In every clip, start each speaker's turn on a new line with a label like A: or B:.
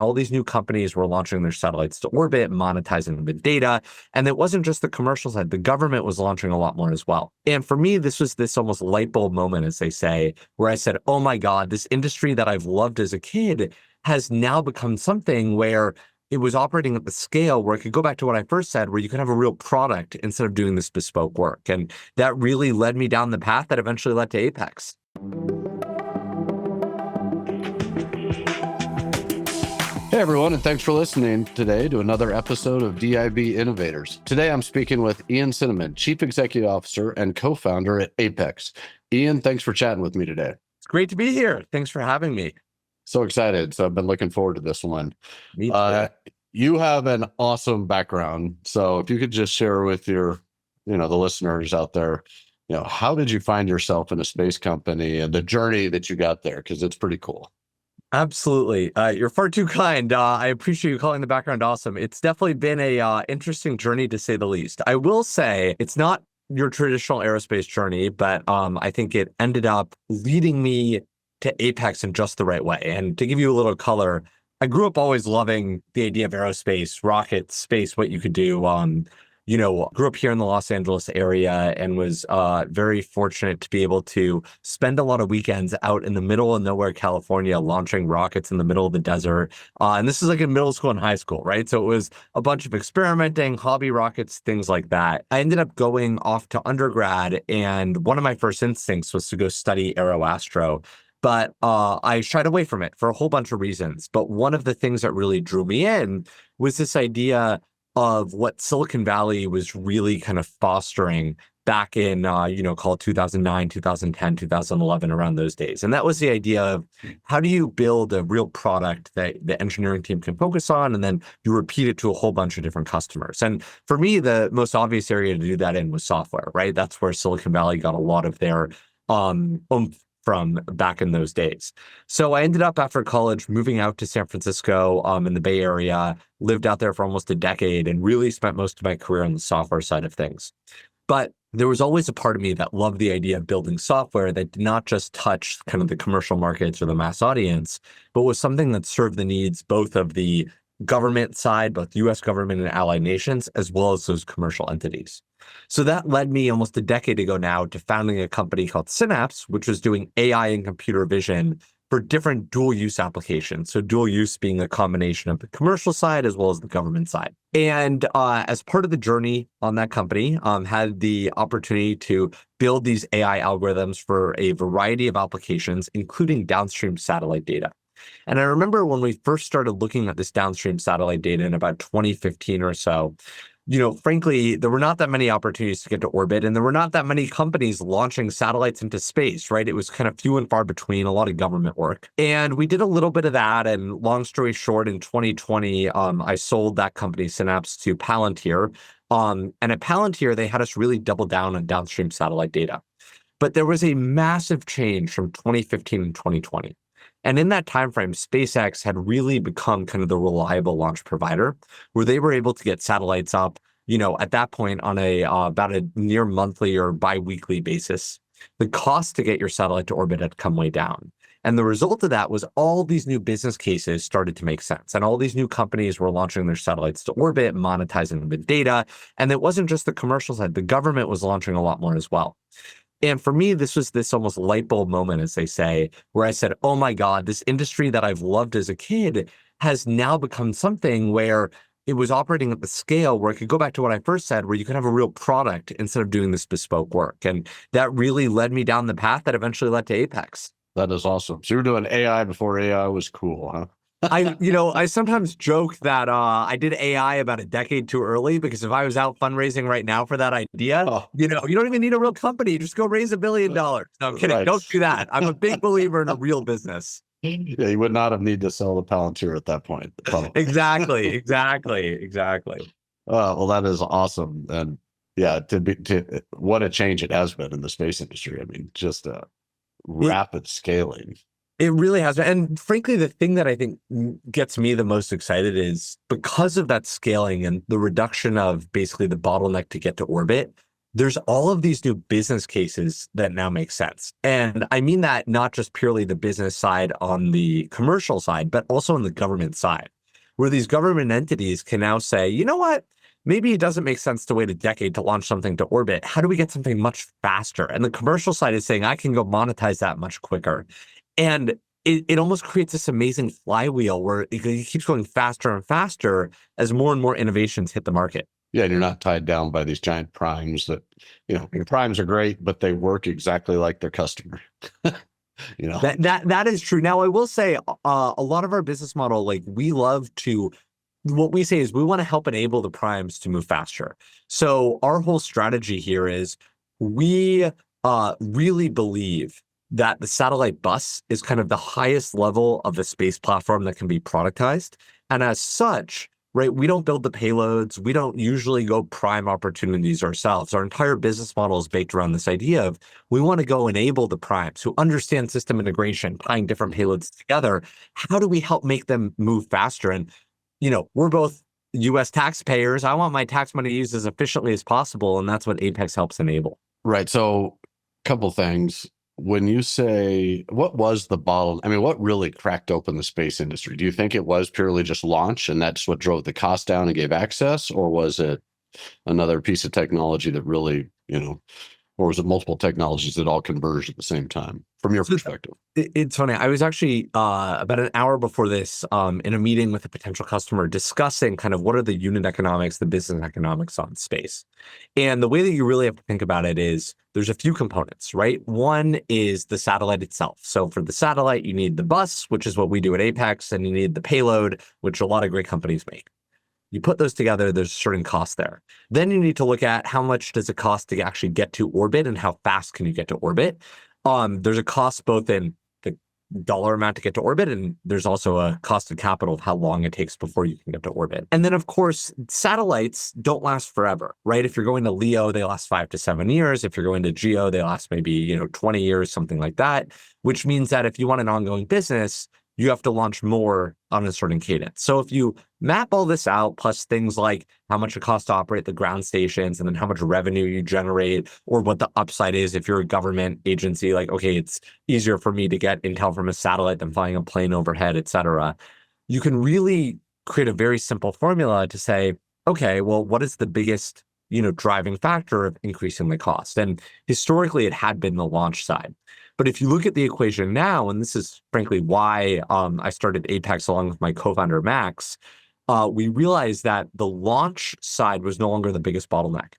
A: All these new companies were launching their satellites to orbit, monetizing the data. And it wasn't just the commercial side, the government was launching a lot more as well. And for me, this was this almost light bulb moment, as they say, where I said, oh my God, this industry that I've loved as a kid has now become something where it was operating at the scale where it could go back to what I first said, where you could have a real product instead of doing this bespoke work. And that really led me down the path that eventually led to Apex.
B: Hey everyone, and thanks for listening today to another episode of DIB Innovators. Today I'm speaking with Ian Cinnamon, Chief Executive Officer and co-founder at Apex. Ian, thanks for chatting with me today.
A: It's great to be here. Thanks for having me.
B: So excited. So I've been looking forward to this one.
A: Me too.
B: You have an awesome background. So if you could just share with the listeners out there, how did you find yourself in a space company and the journey that you got there? Because it's pretty cool.
A: Absolutely. You're far too kind. I appreciate you calling the background awesome. It's definitely been a interesting journey, to say the least. I will say it's not your traditional aerospace journey, but I think it ended up leading me to Apex in just the right way. And to give you a little color, I grew up always loving the idea of aerospace, rockets, space, what you could do. Grew up here in the Los Angeles area and was very fortunate to be able to spend a lot of weekends out in the middle of nowhere, California, launching rockets in the middle of the desert. And this is like in middle school and high school, right? So it was a bunch of experimenting, hobby rockets, things like that. I ended up going off to undergrad, and one of my first instincts was to go study aeroastro. But I shied away from it for a whole bunch of reasons. But one of the things that really drew me in was this idea of what Silicon Valley was really kind of fostering back in, call it 2009, 2010, 2011, around those days. And that was the idea of how do you build a real product that the engineering team can focus on, and then you repeat it to a whole bunch of different customers. And for me, the most obvious area to do that in was software, right? That's where Silicon Valley got a lot of their oomph from back in those days. So I ended up after college moving out to San Francisco in the Bay Area, lived out there for almost a decade, and really spent most of my career on the software side of things. But there was always a part of me that loved the idea of building software that did not just touch kind of the commercial markets or the mass audience, but was something that served the needs both of the government side, both US government and allied nations, as well as those commercial entities. So that led me almost a decade ago now to founding a company called Synapse, which was doing AI and computer vision for different dual use applications. So dual use being a combination of the commercial side as well as the government side. And as part of the journey on that company, had the opportunity to build these AI algorithms for a variety of applications, including downstream satellite data. And I remember when we first started looking at this downstream satellite data in about 2015 or so, frankly, there were not that many opportunities to get to orbit, and there were not that many companies launching satellites into space, right? It was kind of few and far between, a lot of government work. And we did a little bit of that. And long story short, in 2020, I sold that company, Synapse, to Palantir. And at Palantir, they had us really double down on downstream satellite data. But there was a massive change from 2015 and 2020. And in that timeframe, SpaceX had really become kind of the reliable launch provider, where they were able to get satellites up, at that point on about a near monthly or biweekly basis. The cost to get your satellite to orbit had come way down. And the result of that was all these new business cases started to make sense. And all these new companies were launching their satellites to orbit, monetizing the data. And it wasn't just the commercial side, the government was launching a lot more as well. And for me, this was this almost light bulb moment, as they say, where I said, oh my God, this industry that I've loved as a kid has now become something where it was operating at the scale where it could go back to what I first said, where you could have a real product instead of doing this bespoke work. And that really led me down the path that eventually led to Apex.
B: That is awesome. So you were doing AI before AI was cool, huh?
A: I sometimes joke that I did AI about a decade too early, because if I was out fundraising right now for that idea, you don't even need a real company. Just go raise $1 billion. No, I'm kidding. Right. Don't do that. I'm a big believer in a real business.
B: Yeah, you would not have needed to sell the Palantir at that point.
A: Exactly.
B: Well, that is awesome. And yeah, what a change it has been in the space industry. I mean, just a rapid scaling.
A: It really has been. And frankly, the thing that I think gets me the most excited is because of that scaling and the reduction of basically the bottleneck to get to orbit, there's all of these new business cases that now make sense. And I mean that not just purely the business side on the commercial side, but also on the government side, where these government entities can now say, you know what? Maybe it doesn't make sense to wait a decade to launch something to orbit. How do we get something much faster? And the commercial side is saying, I can go monetize that much quicker. And it almost creates this amazing flywheel where it keeps going faster and faster as more and more innovations hit the market.
B: Yeah, and you're not tied down by these giant primes that, the primes are great, but they work exactly like their customer.
A: That is true. Now, I will say a lot of our business model, like what we say is we want to help enable the primes to move faster. So our whole strategy here is we really believe that the satellite bus is kind of the highest level of the space platform that can be productized. And as such, right, we don't build the payloads. We don't usually go prime opportunities ourselves. Our entire business model is baked around this idea of we want to go enable the primes who understand system integration, tying different payloads together. How do we help make them move faster? And, we're both US taxpayers. I want my tax money used as efficiently as possible. And that's what Apex helps enable.
B: Right. So a couple things. When you say, what was the bottle? I mean, what really cracked open the space industry? Do you think it was purely just launch and that's what drove the cost down and gave access? Or was it another piece of technology that really, or was it multiple technologies that all converged at the same time from your perspective?
A: It's funny. I was actually about an hour before this in a meeting with a potential customer discussing kind of what are the unit economics, the business economics on space. And the way that you really have to think about it is there's a few components, right? One is the satellite itself. So for the satellite, you need the bus, which is what we do at Apex, and you need the payload, which a lot of great companies make. You put those together, there's a certain cost there. Then you need to look at how much does it cost to actually get to orbit and how fast can you get to orbit. There's a cost both in the dollar amount to get to orbit, and there's also a cost of capital of how long it takes before you can get to orbit. And then, of course, satellites don't last forever, right? If you're going to LEO, they last 5 to 7 years. If you're going to GEO, they last maybe 20 years, something like that, which means that if you want an ongoing business, you have to launch more on a certain cadence. So if you map all this out, plus things like how much it costs to operate the ground stations and then how much revenue you generate, or what the upside is if you're a government agency, like, okay, it's easier for me to get intel from a satellite than flying a plane overhead, et cetera. You can really create a very simple formula to say, okay, well, what is the biggest driving factor of increasing the cost? And historically, it had been the launch side. But if you look at the equation now, and this is frankly why I started Apex along with my co-founder, Max, we realized that the launch side was no longer the biggest bottleneck.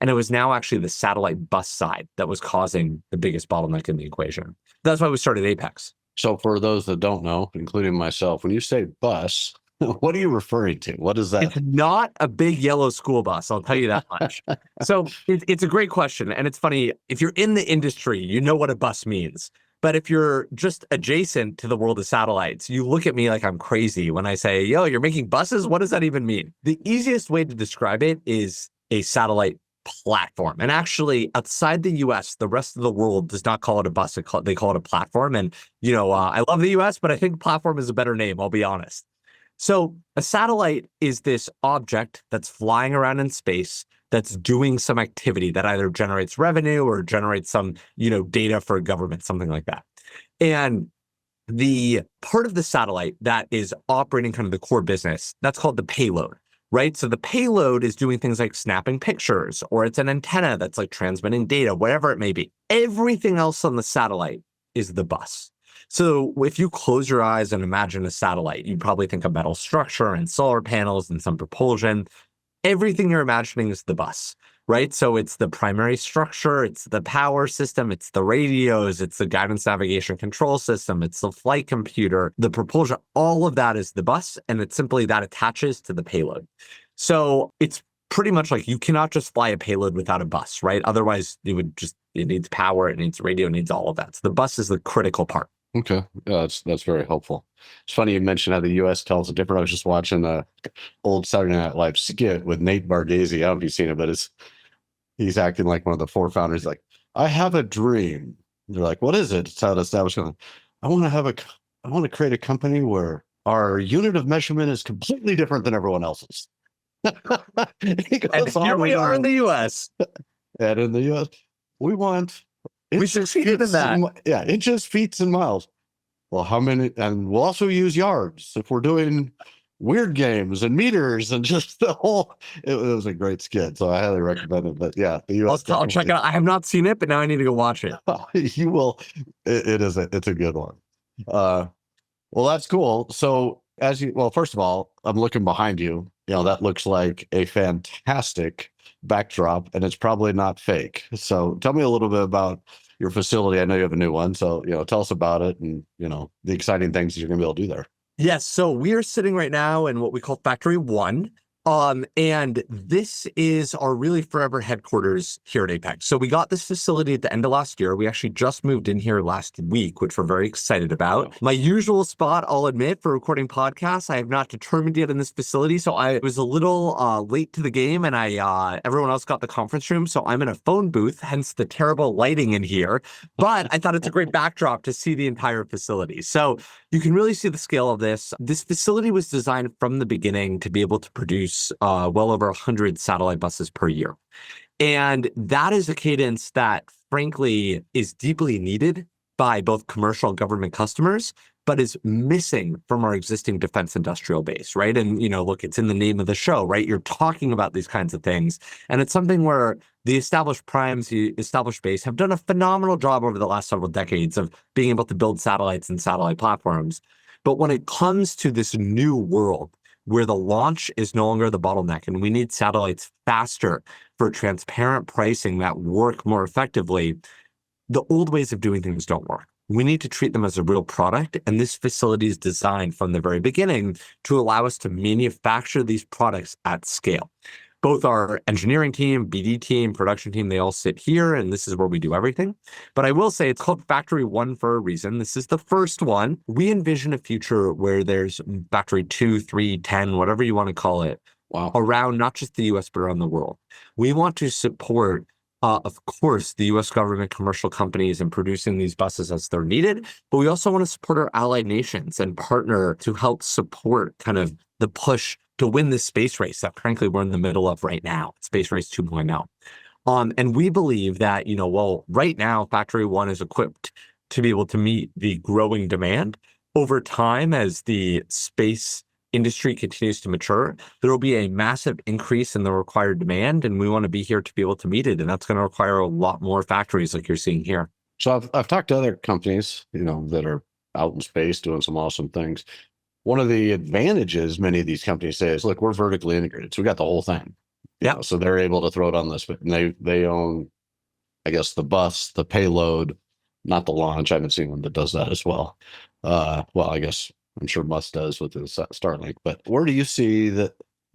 A: And it was now actually the satellite bus side that was causing the biggest bottleneck in the equation. That's why we started Apex.
B: So for those that don't know, including myself, when you say bus, what are you referring to? What is that?
A: It's not a big yellow school bus, I'll tell you that much. So it's a great question. And it's funny, if you're in the industry, you know what a bus means. But if you're just adjacent to the world of satellites, you look at me like I'm crazy when I say, yo, you're making buses? What does that even mean? The easiest way to describe it is a satellite platform. And actually, outside the US, the rest of the world does not call it a bus. They call it a platform. And, I love the US, but I think platform is a better name, I'll be honest. So a satellite is this object that's flying around in space that's doing some activity that either generates revenue or generates some, data for a government, something like that. And the part of the satellite that is operating kind of the core business, that's called the payload, right? So the payload is doing things like snapping pictures, or it's an antenna that's like transmitting data, whatever it may be. Everything else on the satellite is the bus. So if you close your eyes and imagine a satellite, you probably think of metal structure and solar panels and some propulsion. Everything you're imagining is the bus, right? So it's the primary structure, it's the power system, it's the radios, it's the guidance navigation control system, it's the flight computer, the propulsion, all of that is the bus, and it's simply that attaches to the payload. So it's pretty much like you cannot just fly a payload without a bus, right? Otherwise, it needs power, it needs radio, it needs all of that. So the bus is the critical part.
B: Okay. That's very helpful. It's funny you mentioned how the US tells it different. I was just watching the old Saturday Night Live skit with Nate Bargatze. I don't know if you've seen it, but he's acting like one of the four founders. Like, I have a dream. They're like, what is it? It's how to establish. I want to create a company where our unit of measurement is completely different than everyone else's.
A: And here we are in the US.
B: And in the US, we want
A: We
B: inches,
A: succeeded in
B: feet,
A: that.
B: yeah, inches, feet, and miles. Well, how many? And we'll also use yards if we're doing weird games and meters and just the whole. It was a great skit, so I highly recommend it. But yeah, the U.S.
A: I'll check it out. I have not seen it, but now I need to go watch it.
B: You will. It's a good one. Well, that's cool. So first of all, I'm looking behind you. That looks like a fantastic backdrop, and it's probably not fake. So tell me a little bit about your facility. I know you have a new one, so tell us about it and the exciting things that you're going to be able to do there.
A: Yes, so we are sitting right now in what we call Factory 1. And this is our really forever headquarters here at Apex. So we got this facility at the end of last year. We actually just moved in here last week, which we're very excited about. My usual spot, I'll admit, for recording podcasts, I have not determined yet in this facility. So I was a little late to the game, and everyone else got the conference room. So I'm in a phone booth, hence the terrible lighting in here. But I thought it's a great backdrop to see the entire facility. So you can really see the scale of this. This facility was designed from the beginning to be able to produce well over 100 satellite buses per year. And that is a cadence that, frankly, is deeply needed by both commercial and government customers, but is missing from our existing defense industrial base, right? And, look, it's in the name of the show, right? You're talking about these kinds of things. And it's something where the established primes, the established base have done a phenomenal job over the last several decades of being able to build satellites and satellite platforms. But when it comes to this new world, where the launch is no longer the bottleneck, and we need satellites faster for transparent pricing that work more effectively, the old ways of doing things don't work. We need to treat them as a real product, and this facility is designed from the very beginning to allow us to manufacture these products at scale. Both our engineering team, BD team, production team, they all sit here, and this is where we do everything. But I will say it's called Factory 1 for a reason. This is the first one. We envision a future where there's Factory 2, 3, 10, whatever you want to call it, around not just the US, but around the world. We want to support, of course, the US government, commercial companies, and producing these buses as they're needed. But we also want to support our allied nations and partner to help support kind of the push to win this space race that, frankly, we're in the middle of right now, Space Race 2.0. And we believe that, right now, Factory 1 is equipped to be able to meet the growing demand. Over time, as the space industry continues to mature, there will be a massive increase in the required demand, and we want to be here to be able to meet it. And that's going to require a lot more factories like you're seeing here.
B: So I've talked to other companies, that are out in space doing some awesome things. One of the advantages many of these companies say is, look, we're vertically integrated. So we got the whole thing.
A: Yeah.
B: So they're able to throw it on this, but they own, I guess, the bus, the payload, not the launch. I haven't seen one that does that as well. I guess I'm sure Musk does with his Starlink, but where do you see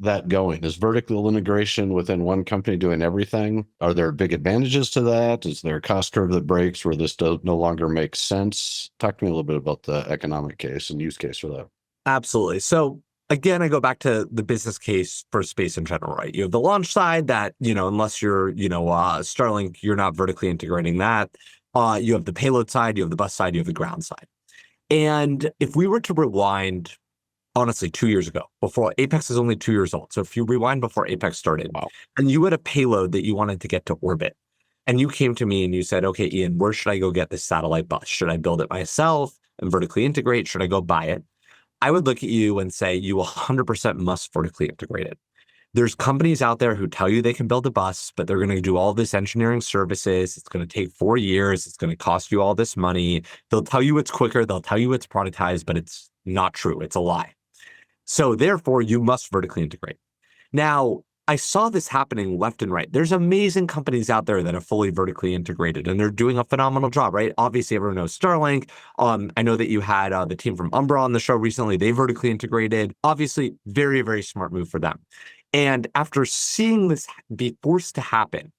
B: that going? Is vertical integration within one company doing everything? Are there big advantages to that? Is there a cost curve that breaks where this no longer makes sense? Talk to me a little bit about the economic case and use case for that.
A: Absolutely. So again, I go back to the business case for space in general, right? You have the launch side that, unless you're, Starlink, you're not vertically integrating that. You have the payload side, you have the bus side, you have the ground side. And if we were to rewind, honestly, 2 years ago, before Apex is only 2 years old. So if you rewind before Apex started, and you had a payload that you wanted to get to orbit, and you came to me and you said, okay, Ian, where should I go get this satellite bus? Should I build it myself and vertically integrate? Should I go buy it? I would look at you and say, you 100% must vertically integrate it. There's companies out there who tell you they can build a bus, but they're going to do all this engineering services. It's going to take 4 years. It's going to cost you all this money. They'll tell you it's quicker. They'll tell you it's productized, but it's not true. It's a lie. So therefore, you must vertically integrate. Now, I saw this happening left and right. There's amazing companies out there that are fully vertically integrated, and they're doing a phenomenal job, right? Obviously, everyone knows Starlink. I know that you had the team from Umbra on the show recently. They vertically integrated. Obviously, very, very smart move for them. And after seeing this be forced to happen,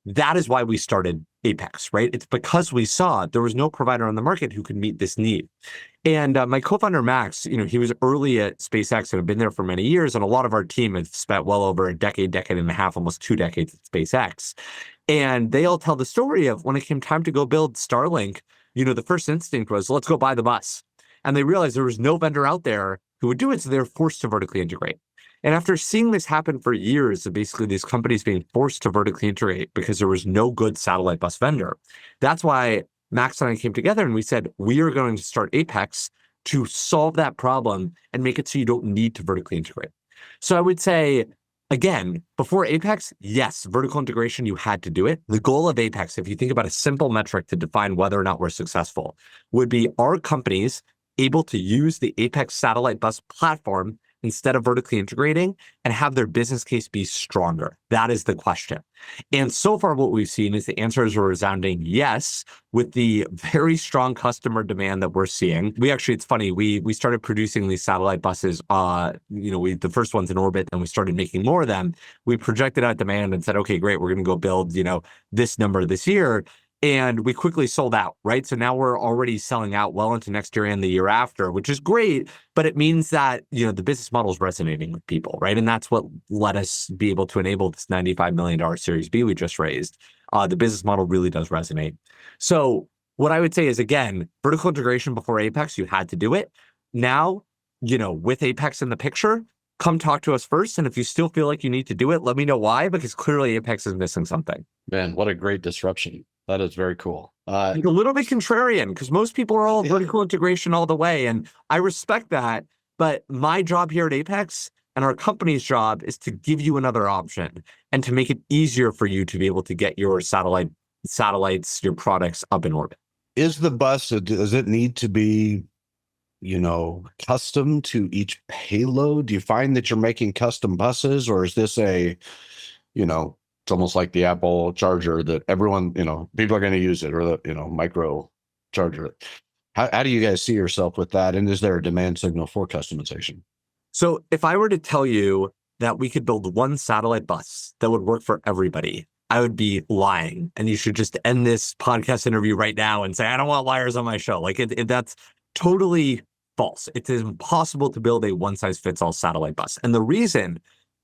A: that is why we started Apex, right? It's because we saw there was no provider on the market who could meet this need. And my co-founder, Max, he was early at SpaceX and had been there for many years. And a lot of our team had spent well over a decade and a half, almost 2 decades at SpaceX. And they all tell the story of when it came time to go build Starlink, the first instinct was, let's go buy the bus. And they realized there was no vendor out there who would do it. So they were forced to vertically integrate. And after seeing this happen for years of basically these companies being forced to vertically integrate because there was no good satellite bus vendor, that's why Max and I came together and we said, we are going to start Apex to solve that problem and make it so you don't need to vertically integrate. So I would say, again, before Apex, yes, vertical integration, you had to do it. The goal of Apex, if you think about a simple metric to define whether or not we're successful, would be, are companies able to use the Apex satellite bus platform instead of vertically integrating and have their business case be stronger? That is the question. And so far what we've seen is the answer is a resounding yes, with the very strong customer demand that we're seeing. It's funny, we started producing these satellite buses, the first ones in orbit, and we started making more of them. We projected out demand and said, okay, great, we're going to go build, this number this year. And we quickly sold out, right? So now we're already selling out well into next year and the year after, which is great, but it means that, the business model is resonating with people, right? And that's what let us be able to enable this $95 million Series B we just raised. The business model really does resonate. So what I would say is, again, vertical integration before Apex, you had to do it. Now, with Apex in the picture, come talk to us first. And if you still feel like you need to do it, let me know why, because clearly Apex is missing something.
B: Man, what a great disruption. That is very cool.
A: A little bit contrarian, because most people are all vertical integration all the way. And I respect that. But my job here at Apex and our company's job is to give you another option and to make it easier for you to be able to get your satellites, your products up in orbit.
B: Is the bus, does it need to be, custom to each payload? Do you find that you're making custom buses, or is this it's almost like the Apple charger that everyone, people are going to use it, or the, micro charger? How do you guys see yourself with that? And is there a demand signal for customization?
A: So if I were to tell you that we could build one satellite bus that would work for everybody, I would be lying. And you should just end this podcast interview right now and say, I don't want liars on my show. That's totally false. It is impossible to build a one-size-fits-all satellite bus. And the reason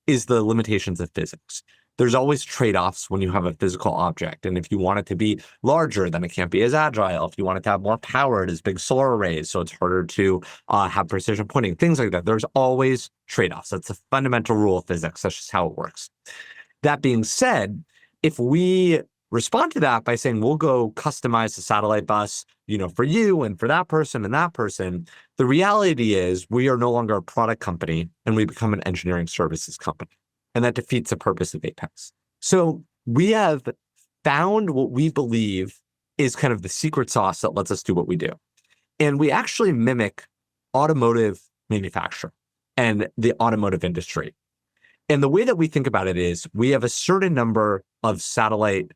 A: is the limitations of physics. There's always trade-offs when you have a physical object. And if you want it to be larger, then it can't be as agile. If you want it to have more power, it has big solar arrays, so it's harder to have precision pointing, things like that. There's always trade-offs. That's a fundamental rule of physics. That's just how it works. That being said, if we respond to that by saying we'll go customize the satellite bus, for you and for that person and that person, the reality is we are no longer a product company and we become an engineering services company. And that defeats the purpose of Apex. So we have found what we believe is kind of the secret sauce that lets us do what we do. And we actually mimic automotive manufacturing and the automotive industry. And the way that we think about it is we have a certain number of satellite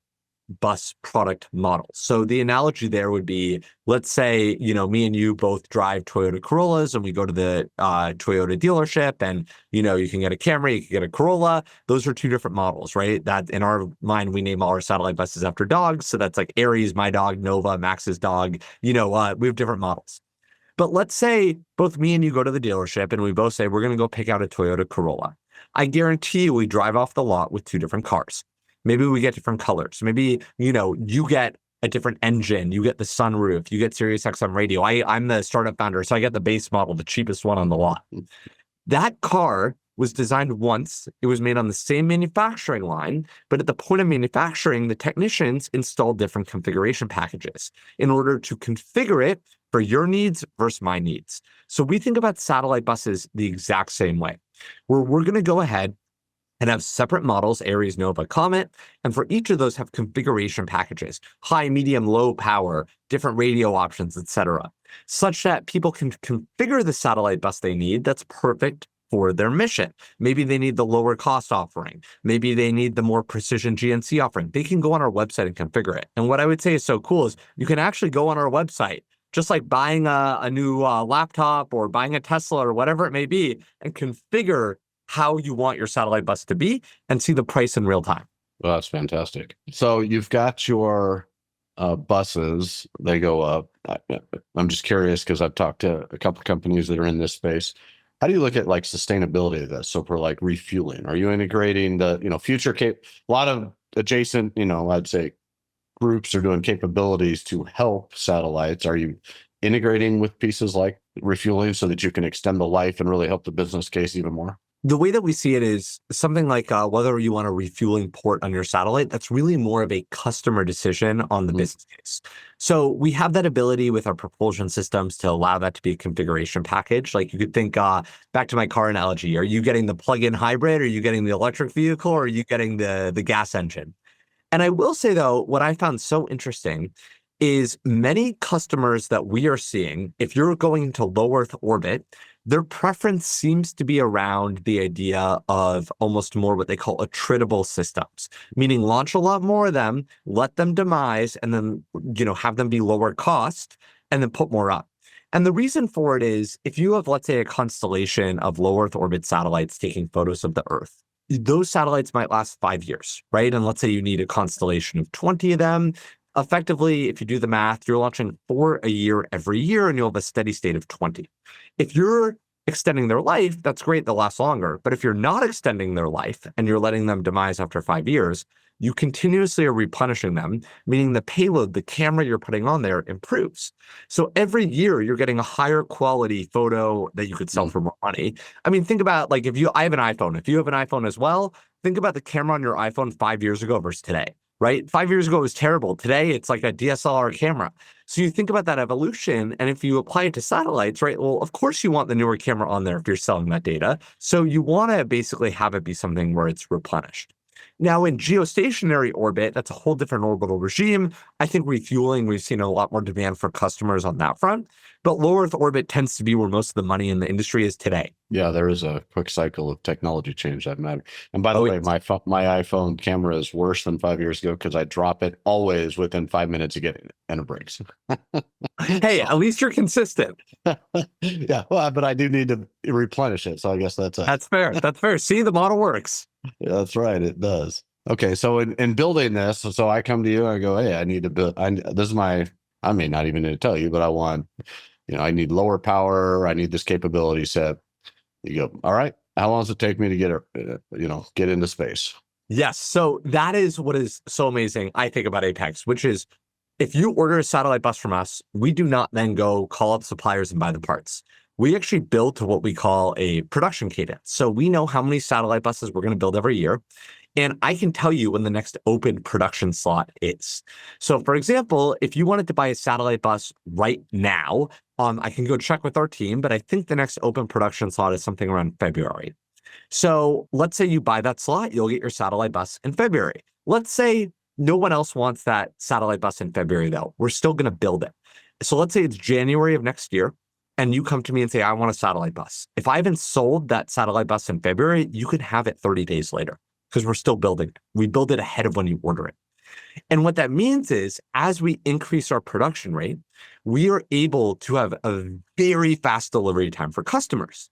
A: bus product models. So the analogy there would be, let's say, me and you both drive Toyota Corollas and we go to the Toyota dealership and, you can get a Camry, you can get a Corolla. Those are two different models, right? That in our mind, we name all our satellite buses after dogs. So that's like Aries, my dog, Nova, Max's dog, we have different models. But let's say both me and you go to the dealership and we both say, we're going to go pick out a Toyota Corolla. I guarantee you we drive off the lot with two different cars. Maybe we get different colors. Maybe, you get a different engine, you get the sunroof, you get Sirius XM radio. I'm the startup founder, so I get the base model, the cheapest one on the lot. That car was designed once. It was made on the same manufacturing line, but at the point of manufacturing, the technicians installed different configuration packages in order to configure it for your needs versus my needs. So we think about satellite buses the exact same way, where we're going to go ahead and have separate models, Aries, Nova, Comet, and for each of those have configuration packages, high, medium, low power, different radio options, etc., such that people can configure the satellite bus they need that's perfect for their mission. Maybe they need the lower cost offering. Maybe they need the more precision GNC offering. They can go on our website and configure it. And what I would say is so cool is you can actually go on our website, just like buying a new laptop or buying a Tesla or whatever it may be, and configure how you want your satellite bus to be and see the price in real time.
B: Well, that's fantastic. So you've got your buses, they go up. I'm just curious because I've talked to a couple of companies that are in this space. How do you look at sustainability of this? So for refueling, are you integrating the, future a lot of adjacent, I'd say groups are doing capabilities to help satellites. Are you integrating with pieces like refueling so that you can extend the life and really help the business case even more?
A: The way that we see it is something like whether you want a refueling port on your satellite, that's really more of a customer decision on the business case. So we have that ability with our propulsion systems to allow that to be a configuration package. Like you could think back to my car analogy. Are you getting the plug-in hybrid? Are you getting the electric vehicle? Or are you getting the gas engine? And I will say, though, what I found so interesting is many customers that we are seeing, if you're going into low Earth orbit, their preference seems to be around the idea of almost more what they call attritable systems, meaning launch a lot more of them, let them demise, and then, have them be lower cost, and then put more up. And the reason for it is if you have, let's say, a constellation of low Earth orbit satellites taking photos of the Earth, those satellites might last 5 years, right? And let's say you need a constellation of 20 of them. Effectively, if you do the math, you're launching 4 a year every year, and you'll have a steady state of 20. If you're extending their life, that's great, they'll last longer. But if you're not extending their life and you're letting them demise after 5 years, you continuously are replenishing them, meaning the payload, the camera you're putting on there improves. So every year you're getting a higher quality photo that you could sell for more money. I mean, think about like I have an iPhone. If you have an iPhone as well, think about the camera on your iPhone 5 years ago versus today, right? 5 years ago it was terrible. Today it's like a DSLR camera. So you think about that evolution, and if you apply it to satellites, right? Well, of course you want the newer camera on there if you're selling that data. So you want to basically have it be something where it's replenished. Now, in geostationary orbit, that's a whole different orbital regime. I think refueling, we've seen a lot more demand for customers on that front. But low Earth orbit tends to be where most of the money in the industry is today.
B: Yeah, there is a quick cycle of technology change that matter. And by the way, my iPhone camera is worse than 5 years ago because I drop it always within 5 minutes of getting it, and it breaks.
A: Hey, at least you're consistent.
B: Yeah, well, but I do need to replenish it. So I guess that's
A: fair. That's fair. See, the model works.
B: Yeah, that's right. It does. Okay, so in building this, so I come to you and I go, hey, I need to build. This is I may not even need to tell you, but I want, I need lower power. I need this capability set. You go, all right. How long does it take me to get into space?
A: Yes. So that is what is so amazing, I think, about Apex, which is if you order a satellite bus from us, we do not then go call up suppliers and buy the parts. We actually build to what we call a production cadence. So we know how many satellite buses we're going to build every year. And I can tell you when the next open production slot is. So for example, if you wanted to buy a satellite bus right now, I can go check with our team, but I think the next open production slot is something around February. So let's say you buy that slot, you'll get your satellite bus in February. Let's say no one else wants that satellite bus in February, though. We're still going to build it. So let's say it's January of next year, and you come to me and say, I want a satellite bus. If I haven't sold that satellite bus in February, you could have it 30 days later because we're still building it. We build it ahead of when you order it. And what that means is as we increase our production rate, we are able to have a very fast delivery time for customers.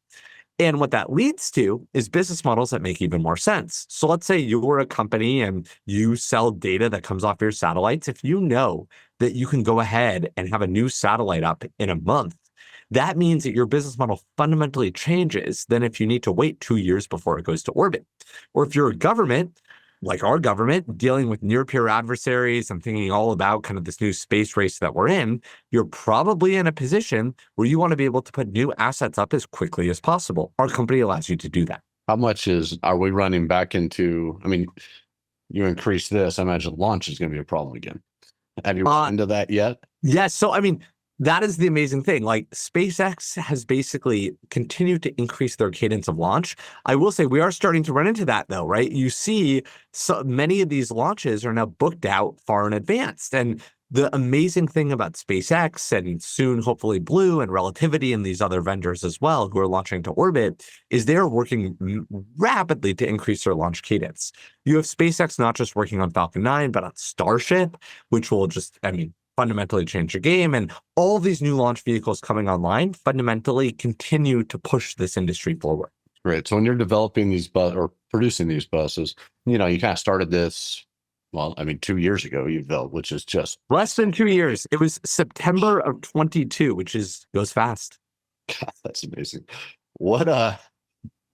A: And what that leads to is business models that make even more sense. So let's say you're a company and you sell data that comes off your satellites. If you know that you can go ahead and have a new satellite up in a month, that means that your business model fundamentally changes than if you need to wait 2 years before it goes to orbit. Or if you're a government, like our government, dealing with near-peer adversaries and thinking all about kind of this new space race that we're in, you're probably in a position where you want to be able to put new assets up as quickly as possible. Our company allows you to do that.
B: How much are we running back into, you increase this, I imagine launch is going to be a problem again. Have you run into that yet?
A: Yes. So, that is the amazing thing. Like SpaceX has basically continued to increase their cadence of launch. I will say we are starting to run into that though, right? You see so many of these launches are now booked out far in advance. And the amazing thing about SpaceX and soon hopefully Blue and Relativity and these other vendors as well who are launching to orbit is they're working rapidly to increase their launch cadence. You have SpaceX not just working on Falcon 9, but on Starship, which will just, fundamentally change the game. And all of these new launch vehicles coming online fundamentally continue to push this industry forward.
B: Great. So when you're developing these or producing these buses, you kind of started this, 2 years ago you built, which is just
A: less than 2 years. It was September of 22, which goes fast.
B: God, that's amazing.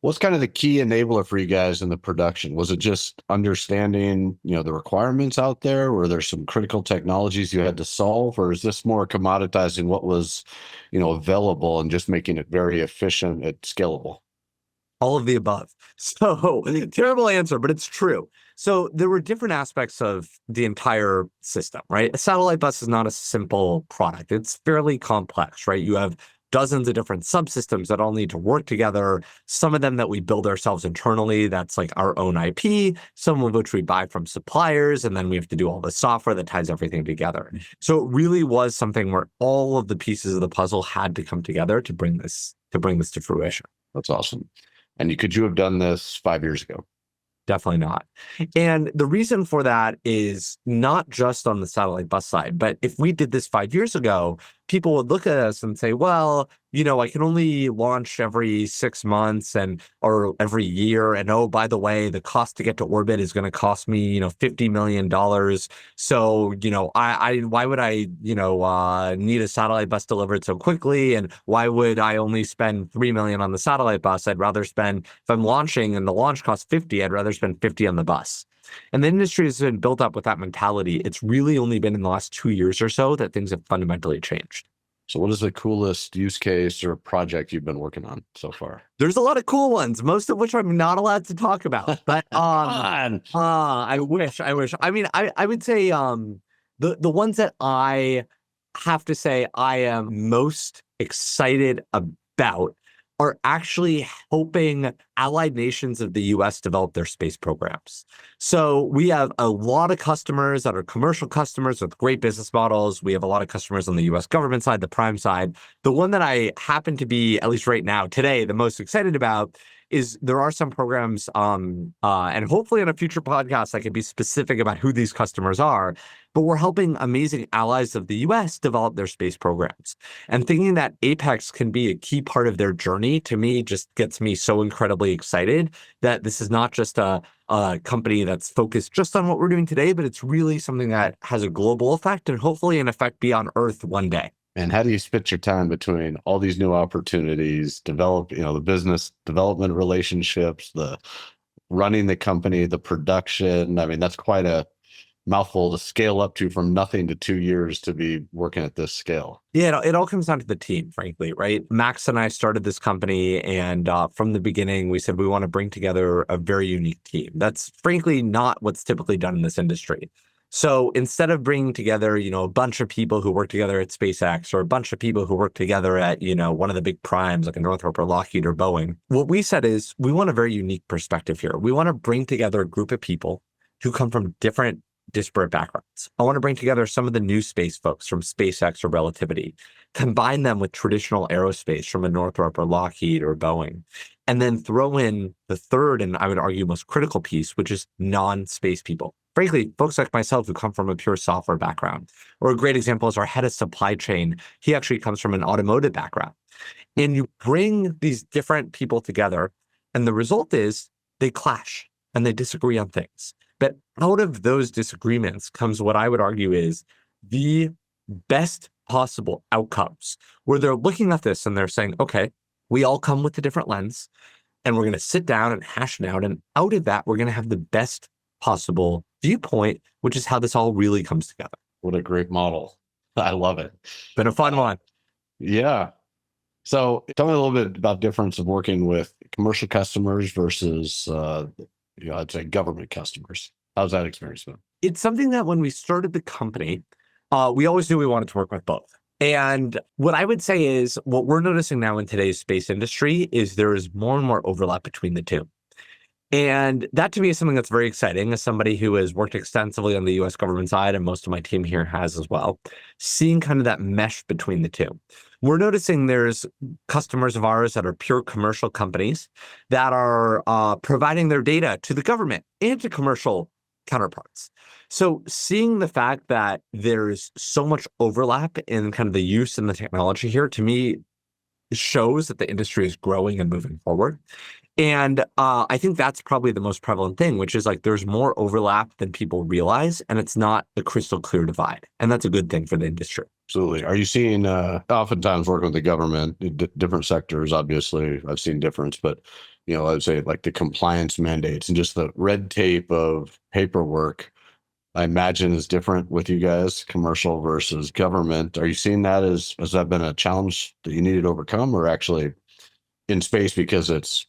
B: What's kind of the key enabler for you guys in the production? Was it just understanding, the requirements out there? Were there some critical technologies you had to solve? Or is this more commoditizing what was, available and just making it very efficient and scalable?
A: All of the above. So terrible answer, but it's true. So there were different aspects of the entire system, right? A satellite bus is not a simple product. It's fairly complex, right? You have dozens of different subsystems that all need to work together. Some of them that we build ourselves internally, that's like our own IP, some of which we buy from suppliers, and then we have to do all the software that ties everything together. So it really was something where all of the pieces of the puzzle had to come together to bring this to fruition.
B: That's awesome. And could you have done this 5 years ago?
A: Definitely not. And the reason for that is not just on the satellite bus side, but if we did this 5 years ago, people would look at us and say, well, I can only launch every 6 months or every year. And oh, by the way, the cost to get to orbit is going to cost me, $50 million. So, why would I, need a satellite bus delivered so quickly? And why would I only spend 3 million on the satellite bus? I'd rather spend, if I'm launching and the launch costs 50, I'd rather spend 50 on the bus. And the industry has been built up with that mentality. It's really only been in the last 2 years or so that things have fundamentally changed.
B: So what is the coolest use case or project you've been working on so far?
A: There's a lot of cool ones, most of which I'm not allowed to talk about. But I wish. I mean, I would say the ones that I have to say I am most excited about are actually helping allied nations of the US develop their space programs. So we have a lot of customers that are commercial customers with great business models. We have a lot of customers on the US government side, the prime side. The one that I happen to be, at least right now, today, the most excited about is there are some programs, and hopefully in a future podcast, I can be specific about who these customers are, but we're helping amazing allies of the US develop their space programs. And thinking that Apex can be a key part of their journey, to me, just gets me so incredibly excited that this is not just a company that's focused just on what we're doing today, but it's really something that has a global effect and hopefully an effect beyond Earth one day.
B: And how do you split your time between all these new opportunities, develop, the business development relationships, the running the company, the production? I mean, that's quite a mouthful to scale up to from nothing to 2 years to be working at this scale.
A: Yeah, it all comes down to the team, frankly, right? Max and I started this company, and from the beginning, we said we want to bring together a very unique team. That's frankly not what's typically done in this industry. So instead of bringing together, a bunch of people who work together at SpaceX or a bunch of people who work together at, one of the big primes like a Northrop or Lockheed or Boeing, what we said is we want a very unique perspective here. We want to bring together a group of people who come from different disparate backgrounds. I want to bring together some of the new space folks from SpaceX or Relativity, combine them with traditional aerospace from a Northrop or Lockheed or Boeing, and then throw in the third and I would argue most critical piece, which is non-space people. Frankly, folks like myself who come from a pure software background, or a great example is our head of supply chain. He actually comes from an automotive background. And you bring these different people together, and the result is they clash and they disagree on things. But out of those disagreements comes what I would argue is the best possible outcomes, where they're looking at this and they're saying, okay, we all come with a different lens, and we're going to sit down and hash it out. And out of that, we're going to have the best possible viewpoint, which is how this all really comes together.
B: What a great model. I love it.
A: Been a fun one.
B: Yeah. So tell me a little bit about difference of working with commercial customers versus, I'd say government customers. How's that experience been?
A: It's something that when we started the company, we always knew we wanted to work with both. And what I would say is what we're noticing now in today's space industry is there is more and more overlap between the two. And that to me is something that's very exciting as somebody who has worked extensively on the US government side, and most of my team here has as well, seeing kind of that mesh between the two. We're noticing there's customers of ours that are pure commercial companies that are providing their data to the government and to commercial counterparts. So seeing the fact that there's so much overlap in kind of the use and the technology here, to me, shows that the industry is growing and moving forward. And I think that's probably the most prevalent thing, which is like there's more overlap than people realize, and it's not a crystal clear divide. And that's a good thing for the industry.
B: Absolutely. Are you seeing, oftentimes working with the government, different sectors, obviously, I've seen difference, but, I'd say like the compliance mandates and just the red tape of paperwork, I imagine is different with you guys, commercial versus government. Are you seeing that has that been a challenge that you needed to overcome, or actually in space because it's,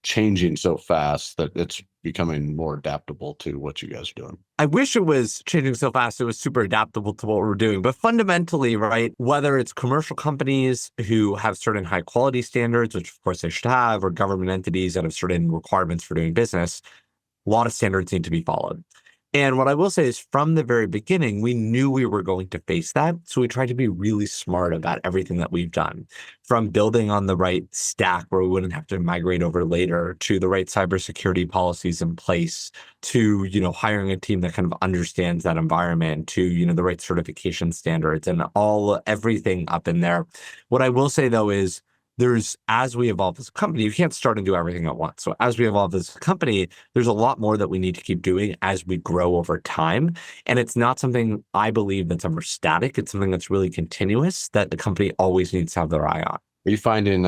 B: changing so fast that it's becoming more adaptable to what you guys are doing?
A: I wish it was changing so fast it was super adaptable to what we're doing. But fundamentally, right, whether it's commercial companies who have certain high quality standards, which of course they should have, or government entities that have certain requirements for doing business, a lot of standards need to be followed. And what I will say is from the very beginning, we knew we were going to face that. So we tried to be really smart about everything that we've done, from building on the right stack where we wouldn't have to migrate over later, to the right cybersecurity policies in place, to, hiring a team that kind of understands that environment, to, the right certification standards and everything up in there. What I will say though is as we evolve as a company, you can't start and do everything at once. So as we evolve as a company, there's a lot more that we need to keep doing as we grow over time. And it's not something I believe that's ever static. It's something that's really continuous that the company always needs to have their eye on.
B: Are you finding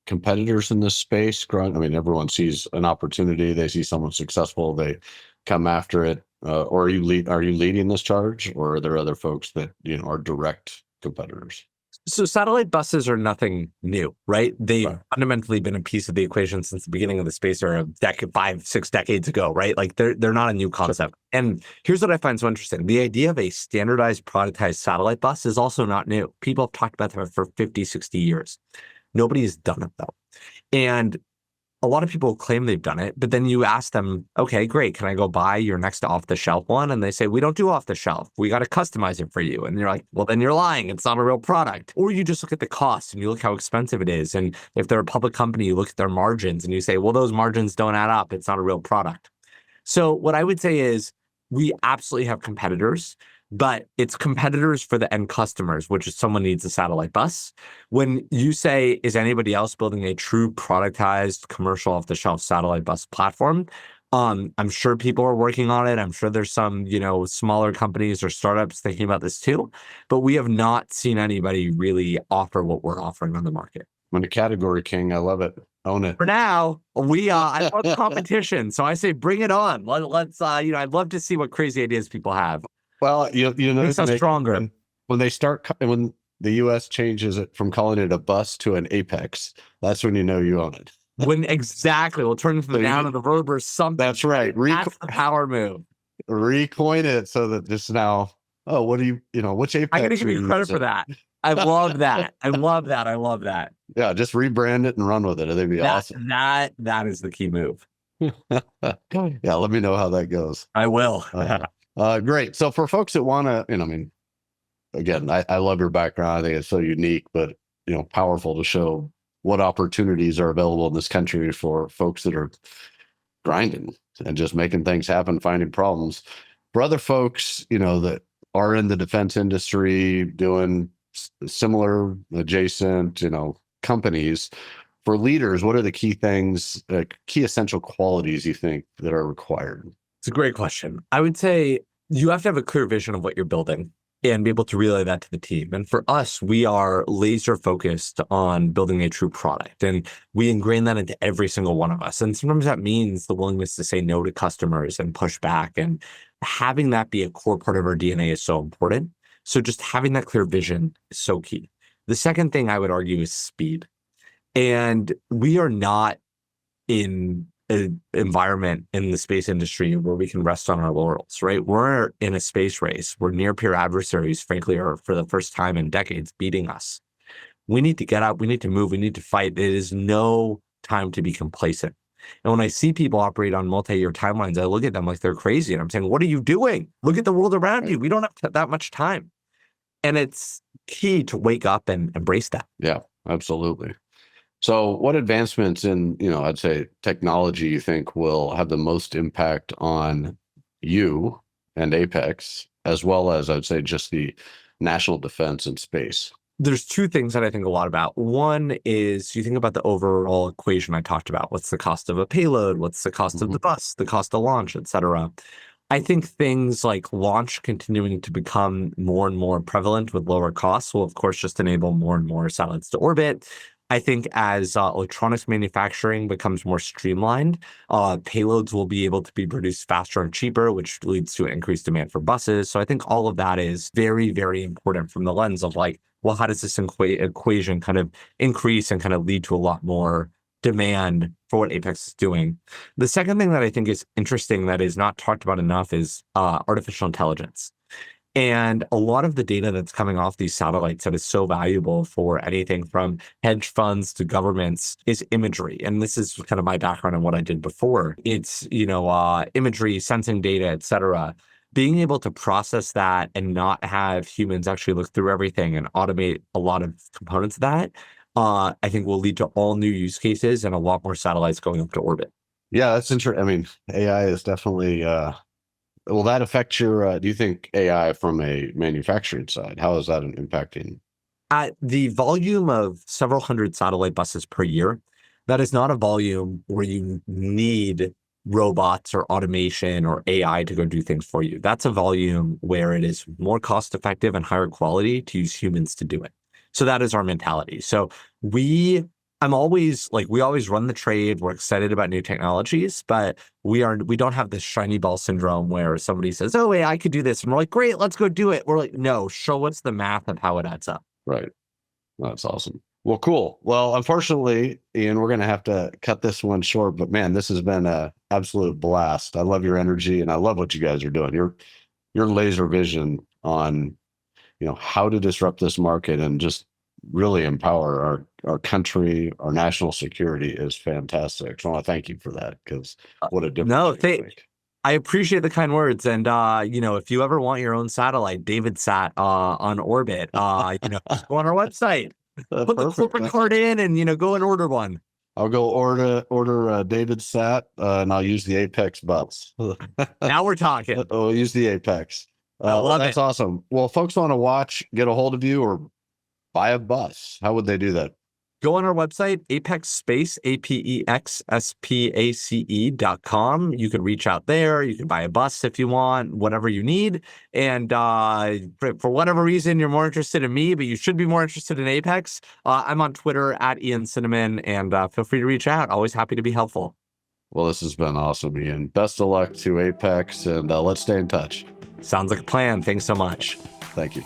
B: competitors in this space growing? I mean, everyone sees an opportunity. They see someone successful. They come after it. Or are you leading this charge, or are there other folks that are direct competitors?
A: So satellite buses are nothing new, right? They've fundamentally been a piece of the equation since the beginning of the space era, 5-6 decades ago, right? Like they're not a new concept. And here's what I find so interesting. The idea of a standardized, productized satellite bus is also not new. People have talked about that for 50, 60 years. Nobody's done it though. And a lot of people claim they've done it, but then you ask them, okay, great. Can I go buy your next off the shelf one? And they say, we don't do off the shelf. We got to customize it for you. And you're like, well, then you're lying. It's not a real product. Or you just look at the cost and you look how expensive it is. And if they're a public company, you look at their margins and you say, well, those margins don't add up. It's not a real product. So what I would say is we absolutely have competitors, but it's competitors for the end customers, which is someone needs a satellite bus. When you say, is anybody else building a true productized commercial off-the-shelf satellite bus platform? I'm sure people are working on it. I'm sure there's some, smaller companies or startups thinking about this too, but we have not seen anybody really offer what we're offering on the market.
B: I'm a category king. I love it. Own it.
A: For now, I love competition. So I say, bring it on. Let's, I'd love to see what crazy ideas people have.
B: Well,
A: Makes us stronger.
B: When the U.S. changes it from calling it a bus to an apex, that's when you know you own it.
A: Exactly. We'll turn from the noun to the verb or something.
B: That's right.
A: That's the power move.
B: Recoin it so that just now, which apex?
A: I'm going to give you credit for that. I love that. I love that.
B: Yeah, just rebrand it and run with it. That'd be awesome.
A: That is the key move.
B: Yeah, let me know how that goes.
A: I will.
B: Great. So for folks that want to, again, I love your background. I think it's so unique, but, powerful to show what opportunities are available in this country for folks that are grinding and just making things happen, finding problems. For other folks, that are in the defense industry doing similar adjacent, companies, for leaders, what are the key things, key essential qualities you think that are required?
A: It's a great question. I would say you have to have a clear vision of what you're building and be able to relay that to the team. And for us, we are laser focused on building a true product. And we ingrain that into every single one of us. And sometimes that means the willingness to say no to customers and push back. And having that be a core part of our DNA is so important. So just having that clear vision is so key. The second thing I would argue is speed. And we are not in an environment in the space industry where we can rest on our laurels, right? We're in a space race where near-peer adversaries, frankly, are for the first time in decades beating us. We need to get up, we need to move, we need to fight. It is no time to be complacent. And when I see people operate on multi-year timelines, I look at them like they're crazy. And I'm saying, what are you doing? Look at the world around you. We don't have that much time. And it's key to wake up and embrace that.
B: Yeah, absolutely. So what advancements in, I'd say technology you think will have the most impact on you and Apex, as well as I'd say just the national defense and space?
A: There's two things that I think a lot about. One is you think about the overall equation I talked about. What's the cost of a payload? What's the cost of the bus, the cost of launch, et cetera. I think things like launch continuing to become more and more prevalent with lower costs will, of course, just enable more and more satellites to orbit. I think as electronics manufacturing becomes more streamlined, payloads will be able to be produced faster and cheaper, which leads to increased demand for buses. So I think all of that is very, very important from the lens of like, well, how does this equation kind of increase and kind of lead to a lot more demand for what Apex is doing. The second thing that I think is interesting that is not talked about enough is artificial intelligence. And a lot of the data that's coming off these satellites that is so valuable for anything from hedge funds to governments is imagery. And this is kind of my background and what I did before. It's, imagery, sensing data, et cetera. Being able to process that and not have humans actually look through everything and automate a lot of components of that, I think will lead to all new use cases and a lot more satellites going up to orbit.
B: Yeah, that's interesting. I mean, AI is definitely, will that affect your, do you think AI from a manufacturing side, how is that impacting?
A: At the volume of several hundred satellite buses per year, that is not a volume where you need robots or automation or AI to go do things for you. That's a volume where it is more cost effective and higher quality to use humans to do it. So that is our mentality. So we always run the trade. We're excited about new technologies, but we don't have this shiny ball syndrome where somebody says, oh, AI could do this. And we're like, great, let's go do it. We're like, no, show us the math of how it adds up.
B: Right. That's awesome. Well, cool. Well, unfortunately, Ian, we're going to have to cut this one short, but man, this has been an absolute blast. I love your energy and I love what you guys are doing. Your laser vision on, how to disrupt this market and just really empower our country, our national security is fantastic. So I want to thank you for that because what a difference.
A: I appreciate the kind words. And, if you ever want your own satellite, DavidSat on orbit, go on our website, put the corporate card in and, go and order one.
B: I'll go order DavidSat and I'll use the Apex bus.
A: Now we're talking.
B: I'll use the Apex.
A: That's
B: awesome. Well, folks want to watch, get a hold of you or buy a bus. How would they do that?
A: Go on our website, ApexSpace, ApexSpace.com. You can reach out there. You can buy a bus if you want, whatever you need. And for whatever reason, you're more interested in me, but you should be more interested in Apex. I'm on Twitter at Ian Cinnamon, and feel free to reach out. Always happy to be helpful.
B: Well, this has been awesome, Ian. Best of luck to Apex, and let's stay in touch.
A: Sounds like a plan. Thanks so much.
B: Thank you.